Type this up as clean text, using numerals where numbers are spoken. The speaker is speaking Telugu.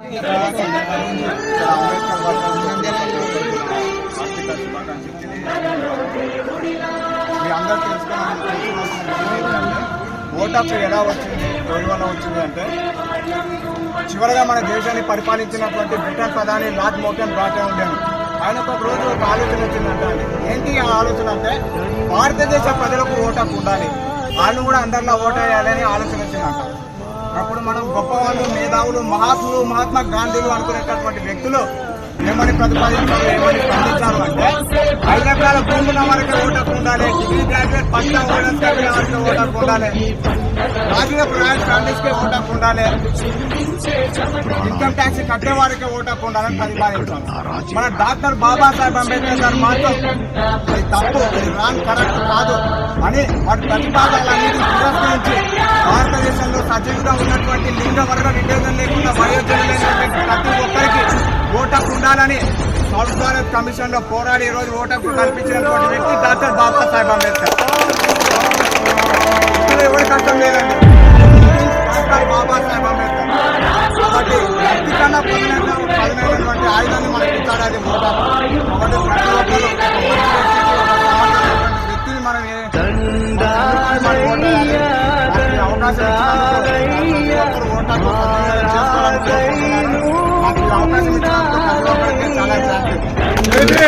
మీ అందరూ తెలుసుకోవాల్సిన ఓట్ హక్కు ఎలా వచ్చింది, ఎవరి వల్ల వచ్చింది అంటే చివరిగా మన దేశాన్ని పరిపాలించినటువంటి బ్రిటన్ ప్రధాని లార్డ్ మౌంటన్ బ్రాటే ఉండేది. ఆయనకు ఒక రోజు ఒక ఆలోచన వచ్చిందంటే, ఏంటి ఆ ఆలోచన అంటే భారతదేశ ప్రజలకు ఓటు హక్కు ఉండాలి, వాళ్ళు కూడా అందరిలో ఓటు వేయాలని ఆలోచన వచ్చిందంట. అప్పుడు మనం గొప్పవాళ్ళు, మేధావులు, మహాత్ములు, మహాత్మా గాంధీలు అనుకునేటటువంటి వ్యక్తులు ఏమని ప్రతిపాదించారు, ఏమని స్పందించారు అంటే 5 ఎకరాల భూమి ఉన్న వారికి ఓటు హక్కు ఉండాలి, డిగ్రీ గ్రాడ్యుయేట్ పట్టా ఓటర్స్ వారికి ఓటు హక్కు ఉండాలి, రాజకీయ రాయల్ ఫ్యామిలీస్కే ఓటు హక్కు ఉండాలి, ఇన్కమ్ ట్యాక్స్ కట్టే వారికి ఓటు హక్కు ఉండాలని ప్రతిపాదించారు. మన డాక్టర్ బాబాసాహెబ్ అంబేద్కర్ గారు మాత్రం అది తప్పు, అది రాంగ్, కరెక్ట్ కాదు అని వాటి ప్రతిపాదనలన్నిటిని తిరస్కరించి భారతదేశంలో సజీవంగా ఉన్నటువంటి లింగ వర్గ విభేదం లేకుండా వయోజనులైనటువంటి ప్రతి ఒక్కరికి ఓటు హక్కు ఉండాలని సౌత్ భారత్ కమిషన్ లో పోరాడి ఈ రోజు ఓటు హక్కు కల్పించినటువంటి వ్యక్తి డాక్టర్ బాబాసాహెబ్ అంబేద్కర్. ఎవరి కష్టం లేదండి, డాక్టర్ బాబాసాహెబ్ అంబేద్కర్. కాబట్టి వ్యక్తి కన్నా పదునైనటువంటి ఆయుధాన్ని మనకి ఇచ్చాడు, అది ఓటు హక్కు. కాబట్టి ప్రతి ఒక్కరు వ్యక్తిని మనం అవకాశం చేసుకోవాలని అవకాశం ఇచ్చినందుకు చాలా థ్యాంక్ యూ.